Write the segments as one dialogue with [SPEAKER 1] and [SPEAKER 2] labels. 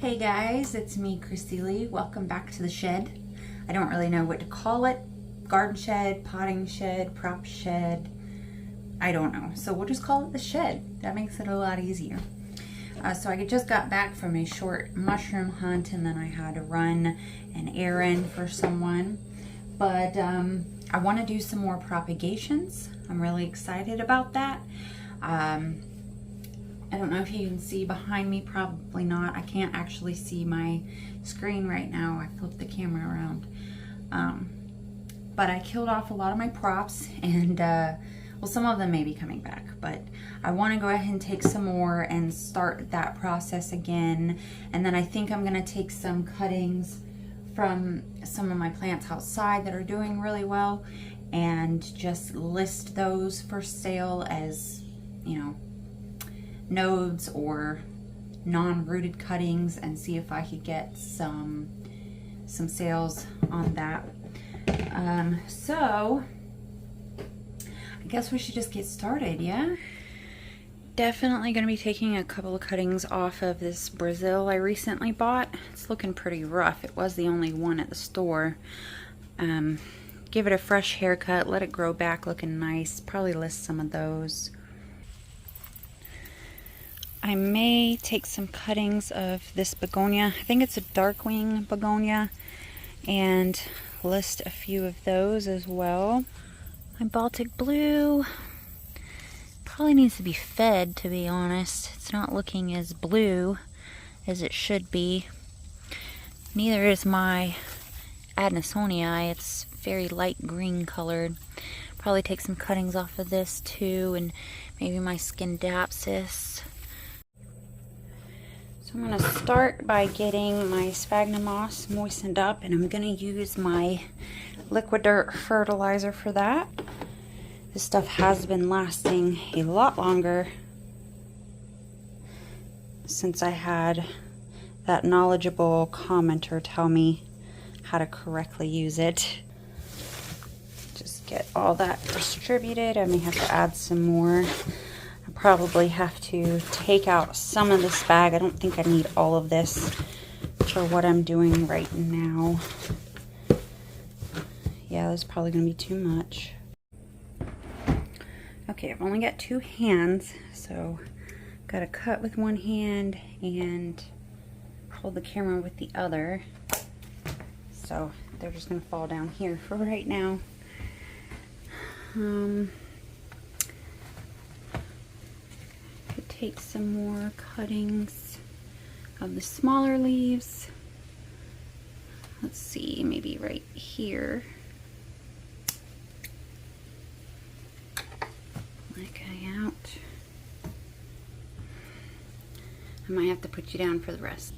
[SPEAKER 1] Hey guys, it's me, Christy Lee. Welcome back to the shed. I don't really know what to call it. Garden shed, potting shed, prop shed. I don't know. So we'll just call it the shed. That makes it a lot easier. So I just got back from a short mushroom hunt and then I had to run an errand for someone. But I want to do some more propagations. I'm really excited about that. I don't know if you can see behind me, probably not. I can't actually see my screen right now. I flipped the camera around. But I killed off a lot of my props and well, some of them may be coming back, but I want to go ahead and take some more and start that process again. And then I think I'm going to take some cuttings from some of my plants outside that are doing really well and just list those for sale as, you know, nodes or non-rooted cuttings and see if I could get some sales on that. So I guess we should just get started, yeah? Definitely going to be taking a couple of cuttings off of this Brazil I recently bought. It's looking pretty rough. It was the only one at the store. Give it a fresh haircut, let it grow back looking nice. Probably list some of those. I may take some cuttings of this begonia. I think it's a darkwing begonia, and list a few of those as well. My Baltic blue probably needs to be fed, to be honest. It's not looking as blue as it should be. Neither is my Adenisonii. It's very light green colored. Probably take some cuttings off of this too, and maybe my Scindapsus. I'm going to start by getting my sphagnum moss moistened up, and I'm going to use my liquid dirt fertilizer for that. This stuff has been lasting a lot longer since I had that knowledgeable commenter tell me how to correctly use it. Just get all that distributed. I may have to add some more. Probably have to take out some of this bag. I don't think I need all of this for what I'm doing right now. Yeah, that's probably going to be too much. Okay, I've only got two hands, so got to cut with one hand and hold the camera with the other. So they're just going to fall down here for right now. Take some more cuttings of the smaller leaves. Let's see, maybe right here. That guy out. I might have to put you down for the rest.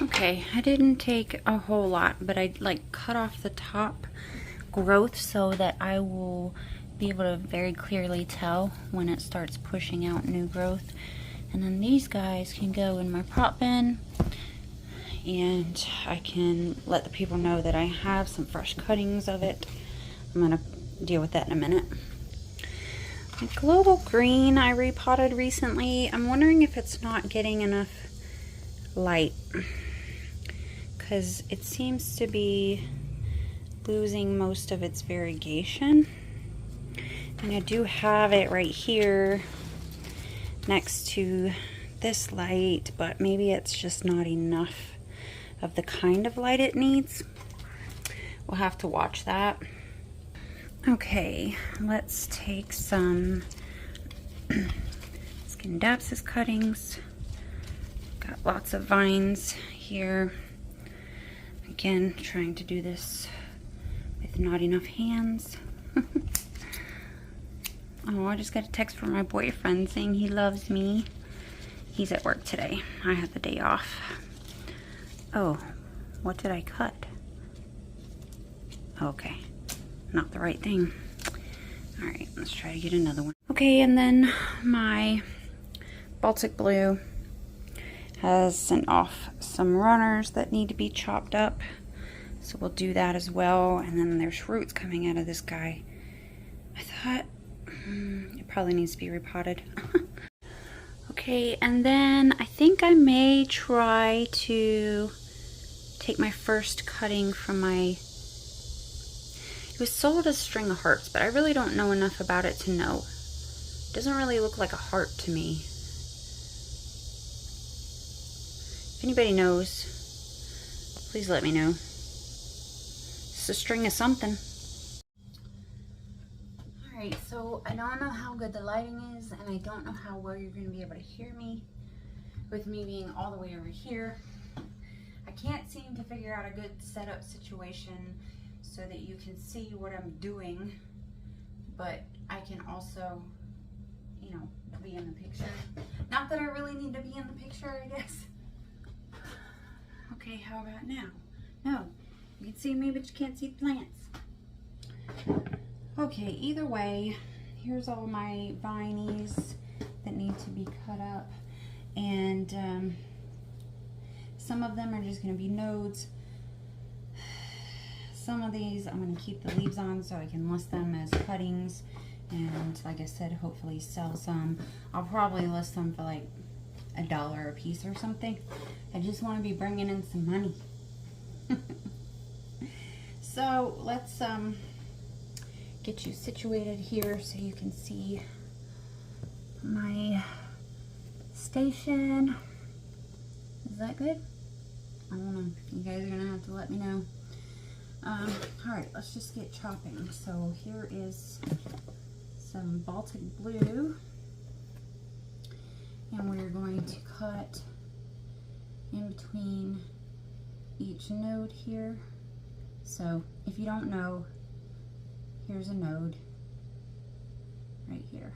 [SPEAKER 1] Okay, I didn't take a whole lot, but I like cut off the top growth so that I will be able to very clearly tell when it starts pushing out new growth. And then these guys can go in my prop bin, and I can let the people know that I have some fresh cuttings of it. I'm gonna deal with that in a minute. My global green I repotted recently. I'm wondering if it's not getting enough light, because it seems to be losing most of its variegation. And I do have it right here next to this light, but maybe it's just not enough of the kind of light it needs. We'll have to watch that. Okay, let's take some Scindapsus cuttings. Got lots of vines here. Again, trying to do this with not enough hands. Oh, I just got a text from my boyfriend saying he loves me. He's at work today. I have the day off. Oh, what did I cut? Okay, not the right thing. All right, let's try to get another one. Okay, and then my Baltic blue has sent off some runners that need to be chopped up. So we'll do that as well. And then there's roots coming out of this guy. I thought it probably needs to be repotted. Okay, Okay, and then I think I may try to take my first cutting from my, it was sold as string of hearts, but I really don't know enough about it to know. It doesn't really look like a heart to me. If anybody knows, please let me know. It's a string of something. Alright, so I don't know how good the lighting is, and I don't know how well you're going to be able to hear me with me being all the way over here. I can't seem to figure out a good setup situation so that you can see what I'm doing, but I can also, you know, be in the picture. Not that I really need to be in the picture, I guess. Okay, how about now? No, you can see me, but you can't see the plants. Okay, either way, here's all my vinies that need to be cut up, and some of them are just going to be nodes. Some of these I'm going to keep the leaves on so I can list them as cuttings, and like I said, hopefully sell some. I'll probably list them for like $1 a piece or something. I just want to be bringing in some money. So let's get you situated here so you can see my station. Is that good? I don't know. You guys are gonna have to let me know. Alright, let's just get chopping. So here is some Baltic blue, and we're going to cut in between each node here. So if you don't know, here's a node right here,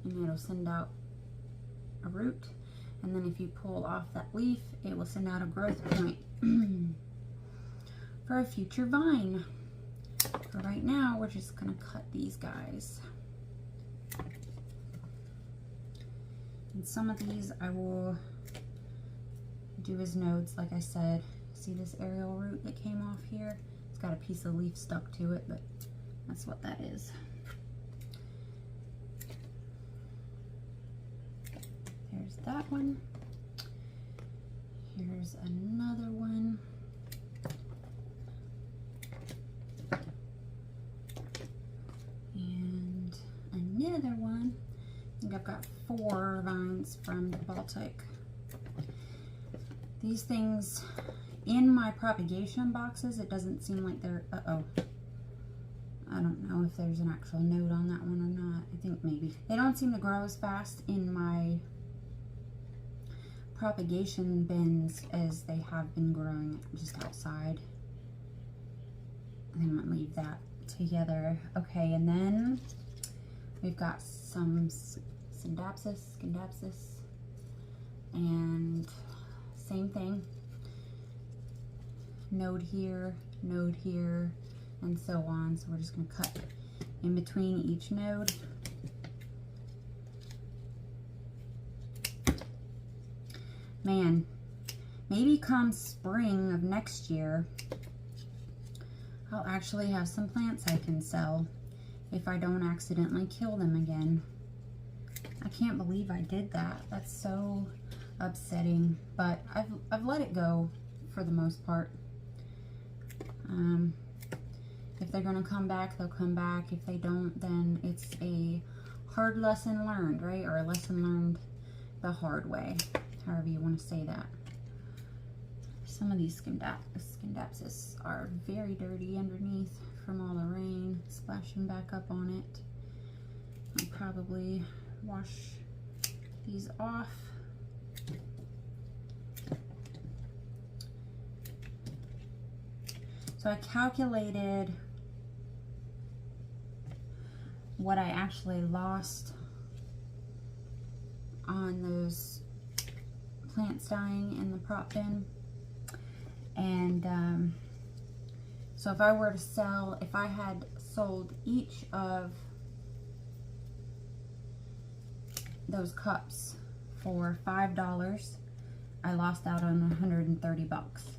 [SPEAKER 1] and it'll send out a root, and then if you pull off that leaf, it will send out a growth point for a future vine. For right now, we're just gonna cut these guys, and some of these I will do as nodes, like I said. See this aerial root that came off here? It's got a piece of leaf stuck to it, but that's what that is. There's that one. Here's another one. And another one. I think I've got 4 vines from the Baltic. These things, in my propagation boxes, it doesn't seem like they're, I don't know if there's an actual node on that one or not. I think maybe. They don't seem to grow as fast in my propagation bins as they have been growing just outside. I'm gonna leave that together. Okay, and then we've got some Scindapsus, and same thing. Node here, and so on. So we're just going to cut in between each node. Man, maybe come spring of next year, I'll actually have some plants I can sell if I don't accidentally kill them again. I can't believe I did that. That's so upsetting, but I've let it go for the most part. If they're gonna come back, they'll come back. If they don't, then it's a hard lesson learned, right? Or a lesson learned the hard way, however you want to say that. Some of these Scindapsus are very dirty underneath from all the rain splashing back up on it. I'll probably wash these off. So I calculated what I actually lost on those plants dying in the prop bin. And so if I were to sell, if I had sold each of those cups for $5, I lost out on 130 bucks.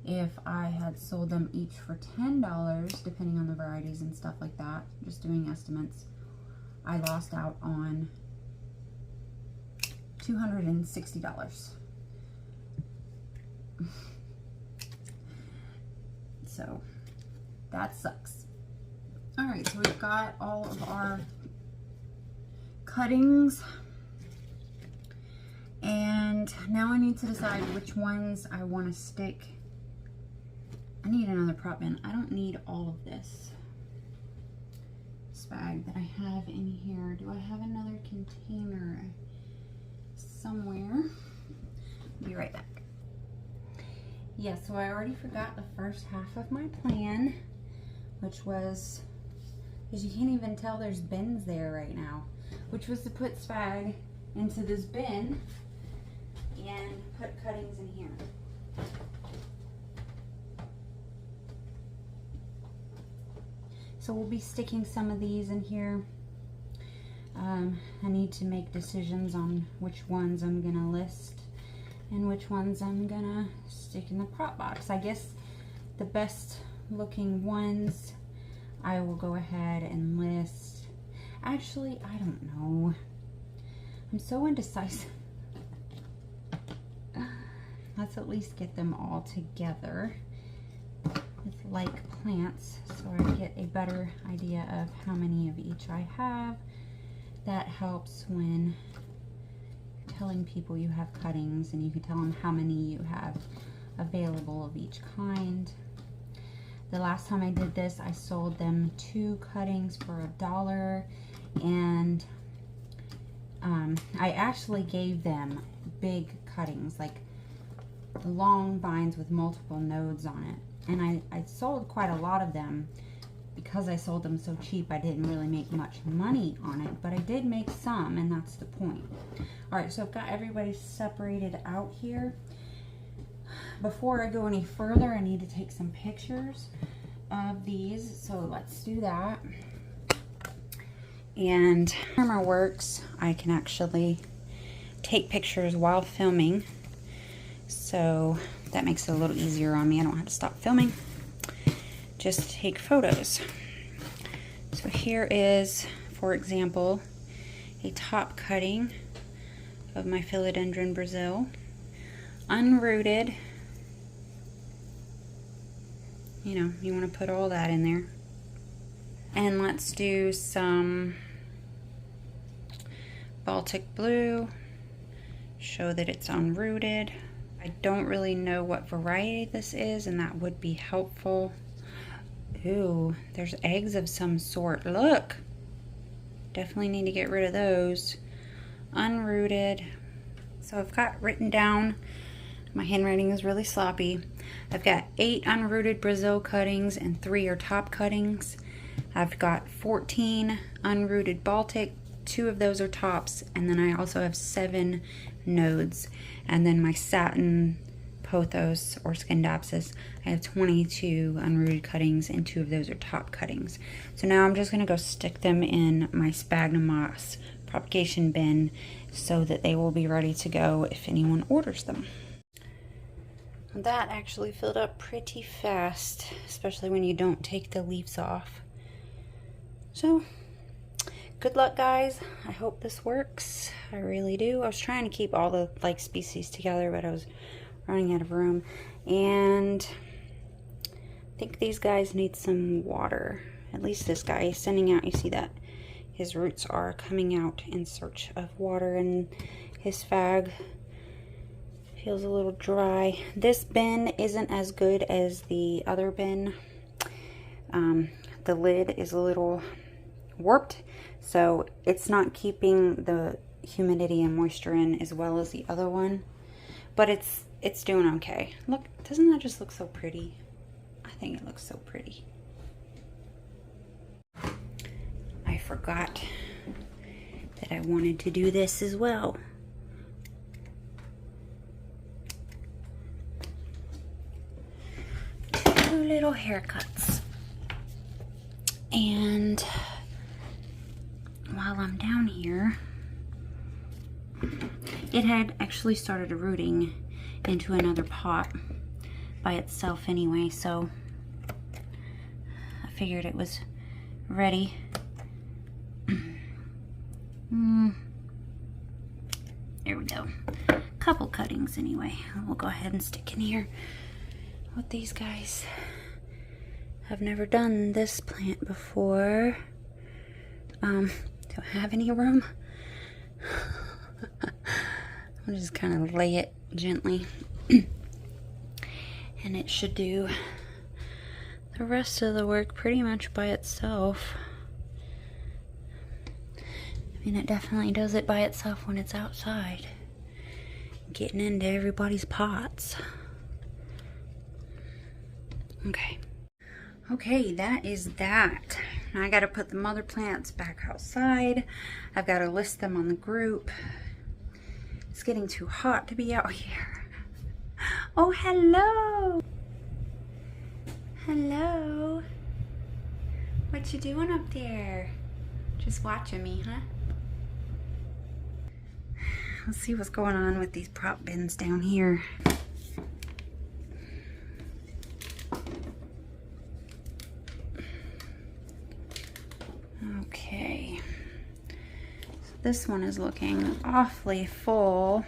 [SPEAKER 1] If I had sold them each for $10, depending on the varieties and stuff like that, just doing estimates, I lost out on $260. So that sucks. All right, so we've got all of our cuttings, and now I need to decide which ones I want to stick. I need another prop bin. I don't need all of this bag that I have in here. Do I have another container somewhere? Be right back. Yeah, so I already forgot the first half of my plan, which was, because you can't even tell there's bins there right now, which was to put spag into this bin and put cuttings in here. So we'll be sticking some of these in here. I need to make decisions on which ones I'm gonna list and which ones I'm gonna stick in the prop box. I guess the best looking ones I will go ahead and list. Actually, I don't know. I'm so indecisive. Let's at least get them all together with like plants so I get a better idea of how many of each I have. That helps when telling people you have cuttings, and you can tell them how many you have available of each kind. The last time I did this, I sold them 2 cuttings for $1, and I actually gave them big cuttings, like long vines with multiple nodes on it. And I sold quite a lot of them. Because I sold them so cheap, I didn't really make much money on it, but I did make some, and that's the point. All right, so I've got everybody separated out here. Before I go any further, I need to take some pictures of these, so let's do that. And camera works, I can actually take pictures while filming, so that makes it a little easier on me. I don't have to stop filming. Just take photos. So here is, for example, a top cutting of my Philodendron Brazil, unrooted. You know, you want to put all that in there. And let's do some Baltic blue, show that it's unrooted. I don't really know what variety this is, and that would be helpful. Ooh, there's eggs of some sort. Look! Definitely need to get rid of those. Unrooted. So I've got written down, my handwriting is really sloppy. I've got 8 unrooted Brazil cuttings and 3 are top cuttings. I've got 14 unrooted Baltic, 2 of those are tops, and then I also have 7 nodes. And then my satin pothos or scindapsus, I have 22 unrooted cuttings and 2 of those are top cuttings. So now I'm just going to go stick them in my sphagnum moss propagation bin so that they will be ready to go if anyone orders them. That actually filled up pretty fast, especially when you don't take the leaves off. So good luck, guys. I hope this works. I really do. I was trying to keep all the like species together, but I was running out of room, and I think these guys need some water. At least this guy is sending out, you see that his roots are coming out in search of water, and his fag feels a little dry. This bin isn't as good as the other bin. The lid is a little warped, so it's not keeping the humidity and moisture in as well as the other one, but it's doing okay. Look, doesn't that just look so pretty? I think it looks so pretty. I forgot that I wanted to do this as well. Two little haircuts. And while I'm down here, it had actually started rooting into another pot by itself anyway, so I figured it was ready. There we go. Couple cuttings anyway. We'll go ahead and stick in here with these guys. I've never done this plant before. Don't have any room. I'll just kind of lay it gently. And it should do the rest of the work pretty much by itself. I mean, it definitely does it by itself when it's outside. Getting into everybody's pots. Okay. Okay, that is that. Now I gotta put the mother plants back outside. I've gotta list them on the group. It's getting too hot to be out here. Oh, hello! Hello! What you doing up there? Just watching me, huh? Let's see what's going on with these prop bins down here. Okay, so this one is looking awfully full.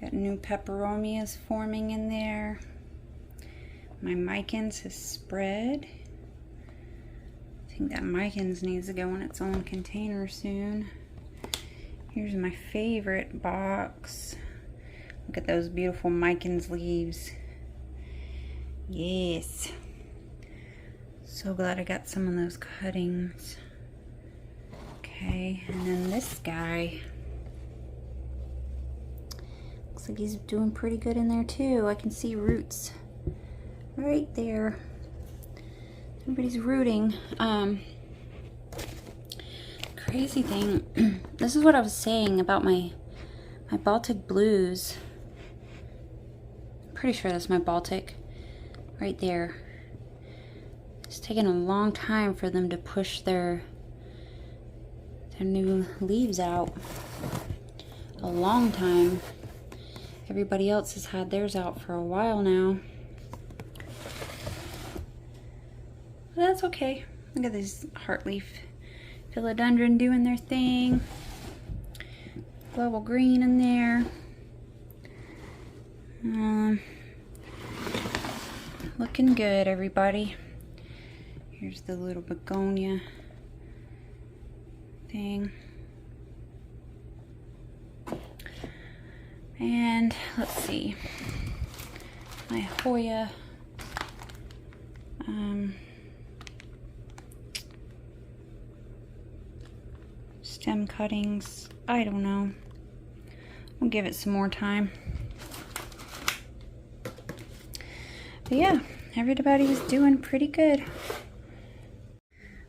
[SPEAKER 1] Got new peperomias forming in there. My micans has spread. I think that micans needs to go in its own container soon. Here's my favorite box. Look at those beautiful micans leaves. Yes. So glad I got some of those cuttings. Okay, and then this guy. Looks like he's doing pretty good in there too. I can see roots right there. Everybody's rooting. Crazy thing. This is what I was saying about my Baltic blues. I'm pretty sure that's my Baltic. Right there. It's taken a long time for them to push their new leaves out. A long time. Everybody else has had theirs out for a while now. But that's okay. Look at this heartleaf philodendron doing their thing. Global green in there. Looking good, everybody. Here's the little begonia thing. And let's see. My Hoya stem cuttings. I don't know. We'll give it some more time. But yeah, everybody's doing pretty good.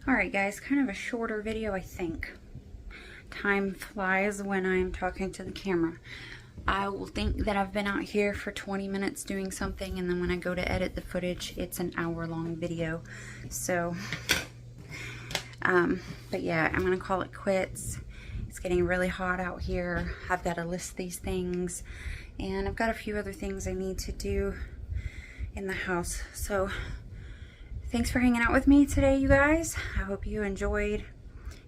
[SPEAKER 1] Alright guys, kind of a shorter video, I think. Time flies when I'm talking to the camera. I will think that I've been out here for 20 minutes doing something, and then when I go to edit the footage, it's an hour-long video. So, but yeah, I'm gonna call it quits. It's getting really hot out here. I've got to list these things, and I've got a few other things I need to do in the house. So, thanks for hanging out with me today, you guys. I hope you enjoyed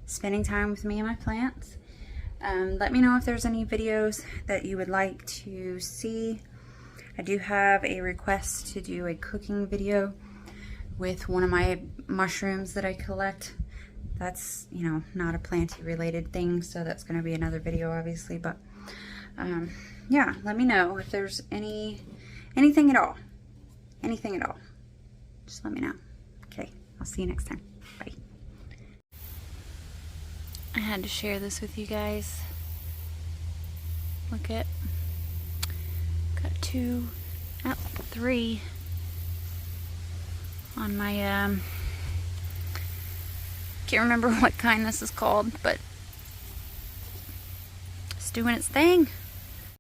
[SPEAKER 1] spending time with me and my plants. Let me know if there's any videos that you would like to see. I do have a request to do a cooking video with one of my mushrooms that I collect. That's, you know, not a planty related thing, so that's going to be another video obviously, but yeah, let me know if there's anything at all. Anything at all. Just let me know. Okay, I'll see you next time. Bye. I had to share this with you guys. Look at, got 3 on my, can't remember what kind this is called, but it's doing its thing.